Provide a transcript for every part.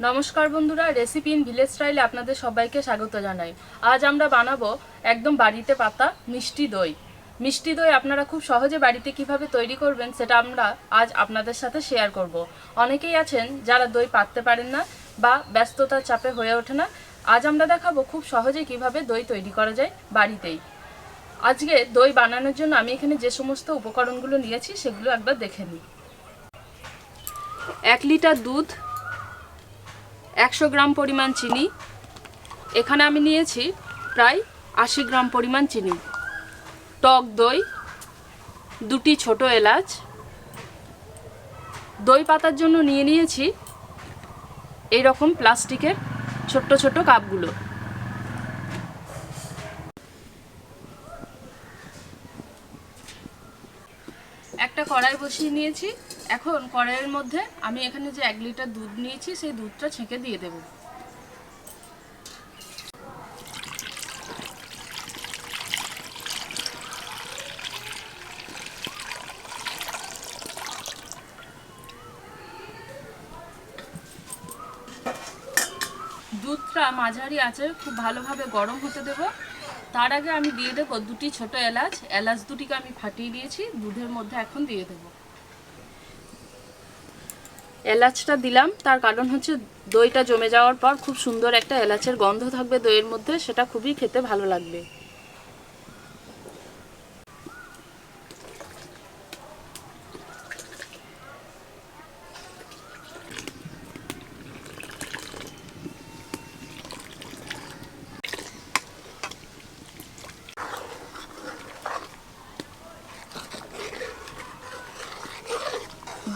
নমস্কার বন্ধুরা, recipe in village স্টাইলে আপনাদের সবাইকে স্বাগত জানাই। আজ আমরা বানাবো একদম বাড়িতে পাতা মিষ্টি দই। মিষ্টি দই আপনারা খুব সহজে বাড়িতে কিভাবে তৈরি করবেন সেটা আমরা আজ আপনাদের সাথে শেয়ার করব। অনেকেই আছেন যারা দই পাততে পারেন না বা ব্যস্ততার চাপে হয়ে ওঠে না। আজ আমরা দেখাবো খুব সহজে কিভাবে দই তৈরি করা যায় বাড়িতেই। আজকে দই বানানোর জন্য আমি এখানে যে সমস্ত উপকরণগুলো নিয়েছি সেগুলো একবার দেখে নিই। 1 লিটার দুধ, 100 গ্রাম পরিমাণ চিনি, এখানে আমি নিয়েছি প্রায় 80 গ্রাম পরিমাণ চিনি, টক দই, 2টি ছোট এলাচ। দই পাতার জন্য নিয়েছি এই রকম প্লাস্টিকের ছোট্ট ছোট কাপগুলো। একটা কড়াই বসিয়ে নিয়েছি। এখন কড়াইয়ের মধ্যে আমি এখানে যে 1 লিটার দুধ নিয়েছি সেই দুধটা ছেঁকে দিয়ে দেব। দুধটা মাঝারি আঁচে খুব ভালোভাবে গরম হতে দেব। তার আগে আমি দিয়ে দেবো 2টি ছোট এলাচ। এলাচ দুটিকে আমি ফাটিয়ে দিয়েছি, দুধের মধ্যে এখন দিয়ে দেব। এলাচটা দিলাম তার কারণ হচ্ছে দইটা জমে যাওয়ার পর খুব সুন্দর একটা এলাচের গন্ধ থাকবে দইয়ের মধ্যে, সেটা খুবই খেতে ভালো লাগবে।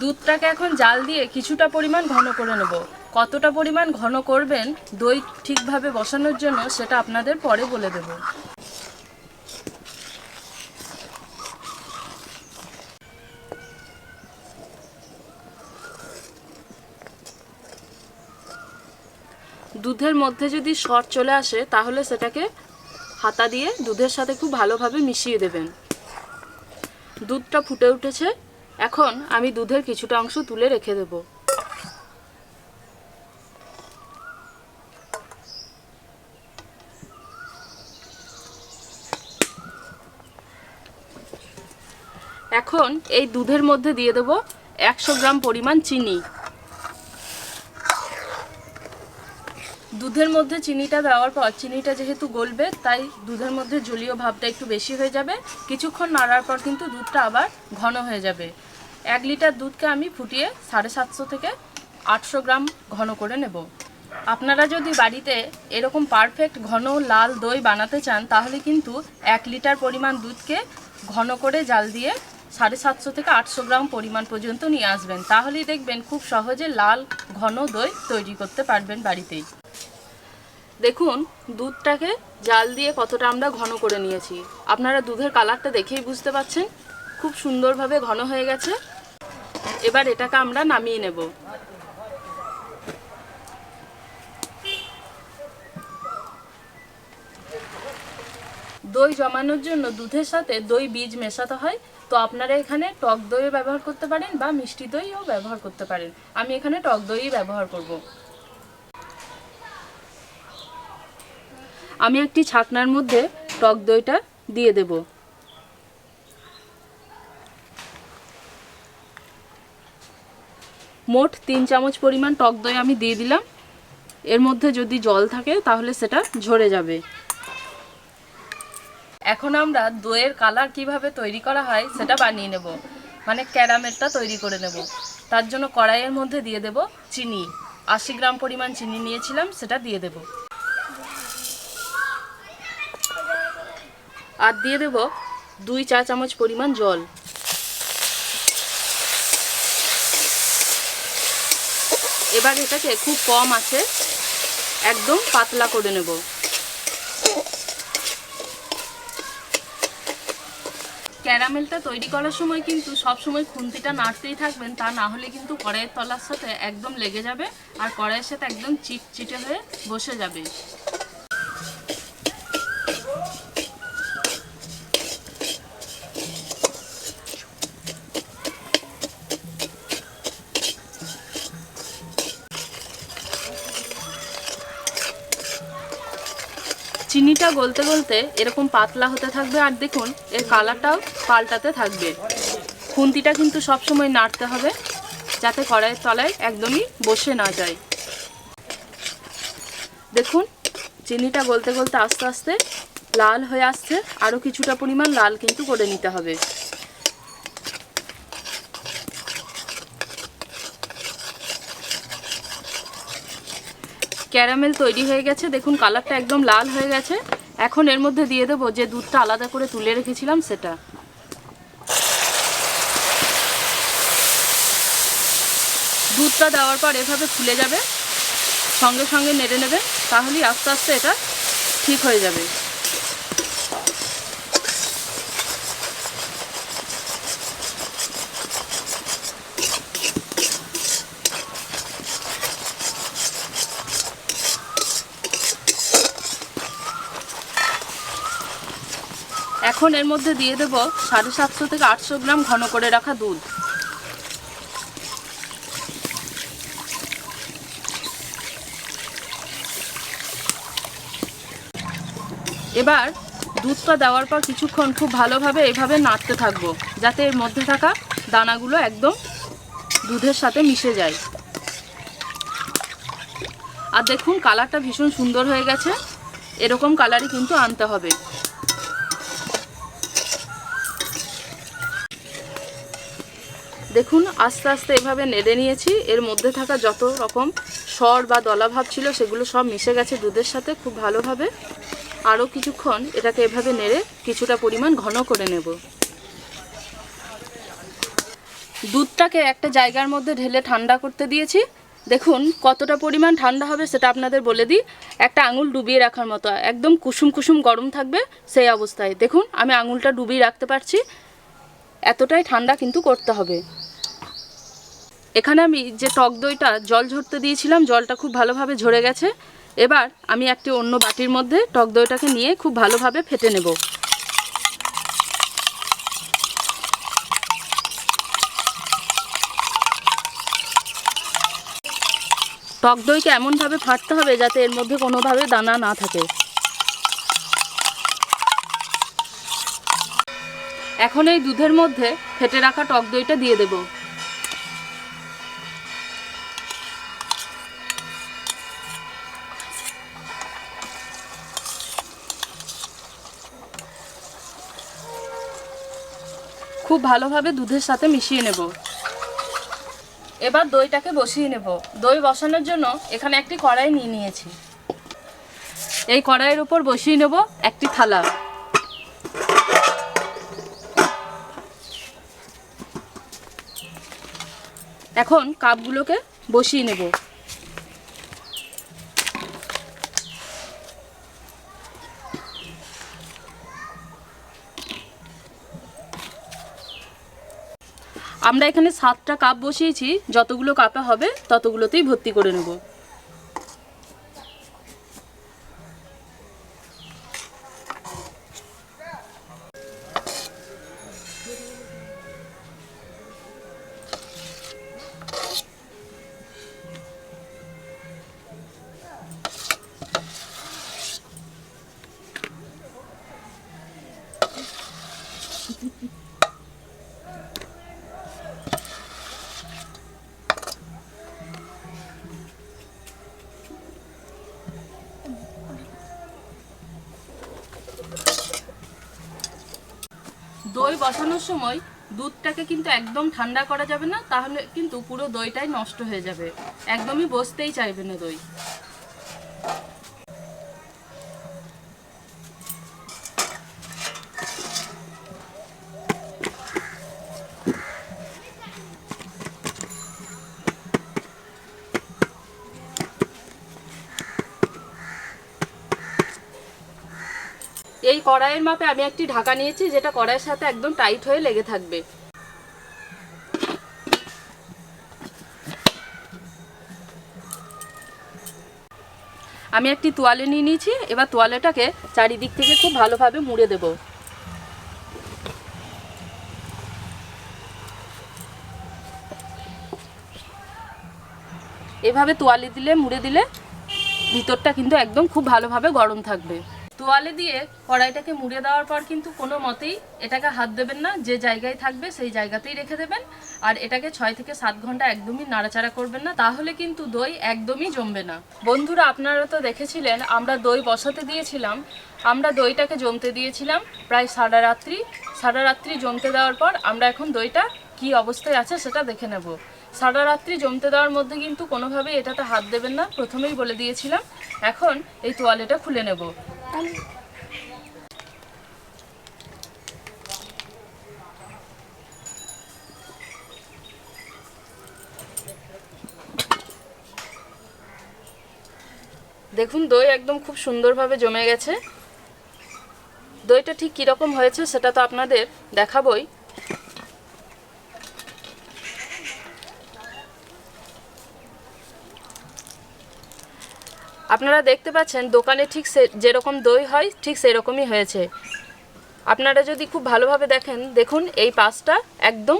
দুধটাকে এখন জাল দিয়ে কিছুটা পরিমাণ ঘন করে নেব। কতটা পরিমাণ ঘন করবেন দই ঠিকভাবে বসানোর জন্য সেটা আপনাদের পরে বলে দেব। দুধের মধ্যে যদি সর চলে আসে তাহলে সেটাকে হাতা দিয়ে দুধের সাথে খুব ভালোভাবে মিশিয়ে দেবেন। দুধটা ফুটে উঠেছে, এখন আমি দুধের কিছুটা অংশ তুলে রেখে দেব। এখন এই দুধের মধ্যে দিয়ে দেব 100 গ্রাম পরিমাণ চিনি। দুধের মধ্যে চিনিটা দেওয়ার পর চিনিটা যেহেতু গলবে তাই দুধের মধ্যে জলীয় ভাবটা একটু বেশি হয়ে যাবে। কিছুক্ষণ নাড়ার পর কিন্তু দুধটা আবার ঘন হয়ে যাবে। 1 লিটার দুধকে আমি ফুটিয়ে 750 থেকে 800 গ্রাম ঘন করে নেব। আপনারা যদি বাড়িতে এরকম পারফেক্ট ঘন লাল দই বানাতে চান তাহলে কিন্তু 1 লিটার পরিমাণ দুধকে ঘন করে জাল দিয়ে 750 থেকে 800 গ্রাম পরিমাণ পর্যন্ত নিয়ে আসবেন। তাহলেই দেখবেন খুব সহজে লাল ঘন দই তৈরি করতে পারবেন বাড়িতেই। দেখুন দুধটাকে জাল দিয়ে কতটা আমরা ঘন করে নিয়েছি। আপনারা দুধের কালারটা দেখেই বুঝতে পারছেন খুব সুন্দরভাবে ঘন হয়ে গেছে। এবার এটাকে আমরা নামিয়ে নেব। দই জমানোর জন্য দুধের সাথে দই বীজ মেশাতে হয়, তো আপনারা এখানে টক দইও ব্যবহার করতে পারেন বা মিষ্টি দইও ব্যবহার করতে পারেন। আমি এখানে টক দই ব্যবহার করব। আমি একটি ছাকনার মধ্যে টক দইটা দিয়ে দেব। মোট 3 চামচ পরিমাণ টক দই আমি দিয়ে দিলাম। এর মধ্যে যদি জল থাকে তাহলে সেটা ঝরে যাবে। এখন আমরা দইয়ের কালার কিভাবে তৈরি করা হয় সেটা বানিয়ে নেব, মানে ক্যারামেলটা তৈরি করে নেব। তার জন্য কড়াইয়ের মধ্যে দিয়ে দেব চিনি। 80 গ্রাম পরিমাণ চিনি নিয়েছিলাম, সেটা দিয়ে দেব। আর দিয়ে দেব 2 চা চামচ পরিমাণ জল। এবার এটাকে খুব কম আছে একদম পাতলা করে নেব। ক্যারামেলটা তৈরি করার সময় কিন্তু সব সময় খুন্তিটা নাড়তেই থাকবেন, তা না হলে কিন্তু কড়াইয়ের তলার সাথে একদম লেগে যাবে আর কড়াইয়ের সাথে একদম চিটচিটে হয়ে বসে যাবে। চিনিটা গলতে গলতে এরকম পাতলা হতে থাকবে, আর দেখুন এর কালারটাও পাল্টাতে থাকবে। খুন্তিটা কিন্তু সবসময় নাড়তে হবে যাতে কড়াইয়ের তলায় একদমই বসে না যায়। দেখুন চিনিটা গলতে গলতে আস্তে আস্তে লাল হয়ে আসছে, আরও কিছুটা পরিমাণ লাল কিন্তু করে নিতে হবে। ক্যারামেল তৈরি হয়ে গেছে, দেখুন কালারটা একদম লাল হয়ে গেছে। এখন এর মধ্যে দিয়ে দেবো যে দুধটা আলাদা করে তুলে রেখেছিলাম সেটা। দুধটা দেওয়ার পর এভাবে ফুলে যাবে, সঙ্গে সঙ্গে নেড়ে নেবে, তাহলেই আস্তে আস্তে এটা ঠিক হয়ে যাবে। এখন এর মধ্যে দিয়ে দেব 750 থেকে 800 গ্রাম ঘন করে রাখা দুধ। এবার দুধটা দেওয়ার পর কিছুক্ষণ খুব ভালোভাবে এভাবে নাড়তে থাকবো, যাতে এর মধ্যে থাকা দানাগুলো একদম দুধের সাথে মিশে যায়। আর দেখুন কালারটা ভীষণ সুন্দর হয়ে গেছে, এরকম কালারই কিন্তু আনতে হবে। দেখুন আস্তে আস্তে এভাবে নেড়ে নিয়েছি, এর মধ্যে থাকা যত রকম সর বা দলাভাব ছিল সেগুলো সব মিশে গেছে দুধের সাথে খুব ভালোভাবে। আরও কিছুক্ষণ এটাকে এভাবে নেড়ে কিছুটা পরিমাণ ঘন করে নেব। দুধটাকে একটা জায়গার মধ্যে ঢেলে ঠান্ডা করতে দিয়েছি। দেখুন কতটা পরিমাণ ঠান্ডা হবে সেটা আপনাদের বলে দিই। একটা আঙুল ডুবিয়ে রাখার মতো, একদম কুসুম কুসুম গরম থাকবে সেই অবস্থায়। দেখুন আমি আঙুলটা ডুবিয়ে রাখতে পারছি, এতটাই ঠান্ডা কিন্তু করতে হবে। এখানে আমি যে টক দইটা জল ঝরতে দিয়েছিলাম, জলটা খুব ভালোভাবে ঝরে গেছে। এবার আমি একটি অন্য বাটির মধ্যে টক দইটাকে নিয়ে খুব ভালোভাবে ফেটে নেব। টক দইকে এমনভাবে ফাটতে হবে যাতে এর মধ্যে কোনোভাবে দানা না থাকে। এখন এই দুধের মধ্যে ফেটে রাখা টক দইটা দিয়ে দেব। খুব ভালোভাবে দুধের সাথে মিশিয়ে নেব। এবার দইটাকে বসিয়ে নেব। দই বসানোর জন্য এখানে একটি কড়াই নিয়ে নিয়েছি। এই কড়াইয়ের উপর বসিয়ে নেব একটি থালা। এখন কাপগুলোকে বসিয়ে নেব। আমরা এখানে 7টা কাপ বসিয়েছি, যতগুলো কাপে হবে ততগুলোতেই ভর্তি করে নেব। দই বসানোর সময় দুধটাকে কিন্তু একদম ঠান্ডা করা যাবে না, তাহলে কিন্তু পুরো দইটাই নষ্ট হয়ে যাবে, একদমই বসতেই চাইবে না দই। এই কড়াইয়ের মাপে আমি একটি ঢাকা নিয়েছি, যেটা কড়াইয়ের সাথে একদম টাইট হয়ে লেগে থাকবে। আমি একটি তোয়ালে নিয়ে নিয়েছি, এবার তোয়ালেটাকে চারিদিক থেকে খুব ভালোভাবে মুড়ে দেব। এভাবে তোয়ালে দিলে মুড়ে দিলে ভিতরটা কিন্তু একদম খুব ভালোভাবে গরম থাকবে। তোয়ালে দিয়ে কড়াইটাকে মুড়ে দেওয়ার পর কিন্তু কোনো মতেই এটাকে হাত দেবেন না, যে জায়গায় থাকবে সেই জায়গাতেই রেখে দেবেন। আর এটাকে 6 থেকে 7 ঘন্টা একদমই নাড়াচাড়া করবেন না, তাহলে কিন্তু দই একদমই জমবে না। বন্ধুরা, আপনারা তো দেখেছিলেন আমরা দই বসাতে দিয়েছিলাম, আমরা দইটাকে জমতে দিয়েছিলাম প্রায় সারা রাত্রি জমতে দেওয়ার পর আমরা এখন দইটা কি অবস্থায় আছে সেটা দেখে নেব। সারা রাত্রি জমতে দেওয়ার মধ্যে কিন্তু কোনোভাবেই এটাতে হাত দেবেন না, প্রথমেই বলে দিয়েছিলাম। এখন এই তোয়ালেটা খুলে নেব। দেখুন দই একদম খুব সুন্দরভাবে জমে গেছে। দইটা ঠিক কীরকম হয়েছে সেটা তো আপনাদের দেখাবই। আপনারা দেখতে পাচ্ছেন দোকানে ঠিক যেরকম দই হয় ঠিক সেই রকমই হয়েছে। আপনারা যদি খুব ভালোভাবে দেখেন, দেখুন এই পাশটা একদম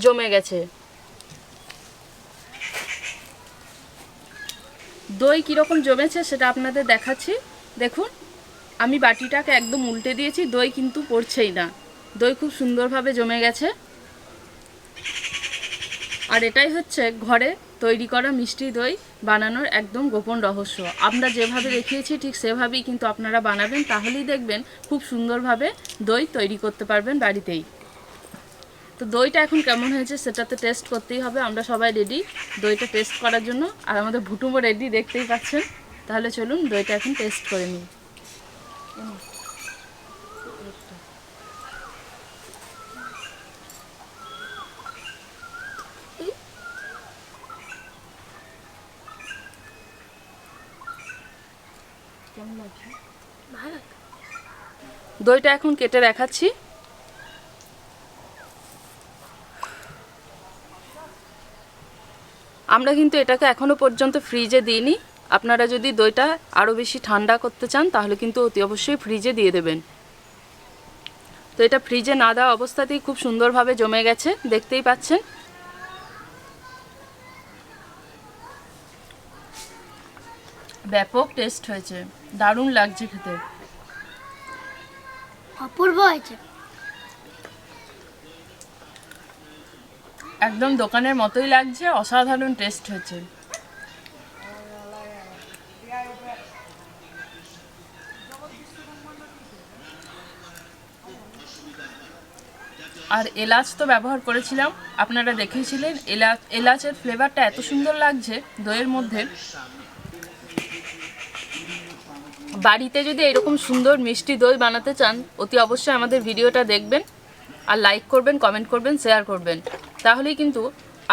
জমে গেছে। দই কীরকম জমেছে সেটা আপনাদের দেখাচ্ছি। দেখুন আমি বাটিটাকে একদম উল্টে দিয়েছি, দই কিন্তু পড়ছেই না। দই খুব সুন্দরভাবে জমে গেছে। আর এটাই হচ্ছে ঘরে তৈরি করা মিষ্টি দই বানানোর একদম গোপন রহস্য। আমরা যেভাবে দেখিয়েছি ঠিক সেভাবেই কিন্তু আপনারা বানাবেন, তাহলেই দেখবেন খুব সুন্দরভাবে দই তৈরি করতে পারবেন বাড়িতেই। তো দইটা এখন কেমন হয়েছে সেটা তো টেস্ট করতেই হবে। আমরা সবাই রেডি দইটা টেস্ট করার জন্য, আর আমাদের ভুটুমো রেডি, দেখতেই পাচ্ছেন। তাহলে চলুন দইটা এখন টেস্ট করে নিই। দইটা এখন কেটে দেখাচ্ছি। আমরা কিন্তু এটাকে এখনো পর্যন্ত ফ্রিজে দিইনি। আপনারা যদি দইটা আরও বেশি ঠান্ডা করতে চান তাহলে কিন্তু অতি অবশ্যই ফ্রিজে দিয়ে দেবেন। তো এটা ফ্রিজে না দেওয়া অবস্থাতেই খুব সুন্দরভাবে জমে গেছে, দেখতেই পাচ্ছেন। ব্যাপক টেস্ট হয়েছে, দারুণ লাগছে খেতে, অপূর্ব হয়েছে। একদম দোকানের মতোই লাগছে, অসাধারণ টেস্ট হয়েছে। আর এলাচ তো ব্যবহার করেছিলাম, আপনারা দেখেছিলেন। এলাচের ফ্লেভারটা এত সুন্দর লাগছে দইয়ের মধ্যে। বাড়িতে যদি এরকম সুন্দর মিষ্টি দই বানাতে চান অতি অবশ্যই আমাদের ভিডিওটা দেখবেন, আর লাইক করবেন, কমেন্ট করবেন, শেয়ার করবেন। তাহলেই কিন্তু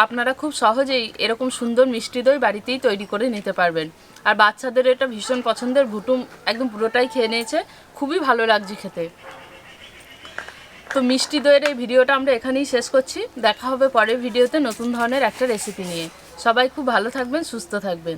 আপনারা খুব সহজেই এরকম সুন্দর মিষ্টি দই বাড়িতেই তৈরি করে নিতে পারবেন। আর বাচ্চাদের এটা ভীষণ পছন্দের, ভুটুম একদম পুরোটাই খেয়ে নিয়েছে, খুবই ভালো লাগছে খেতে। তো মিষ্টি দইয়ের এই ভিডিওটা আমরা এখানেই শেষ করছি। দেখা হবে পরের ভিডিওতে নতুন ধরনের একটা রেসিপি নিয়ে। সবাই খুব ভালো থাকবেন, সুস্থ থাকবেন।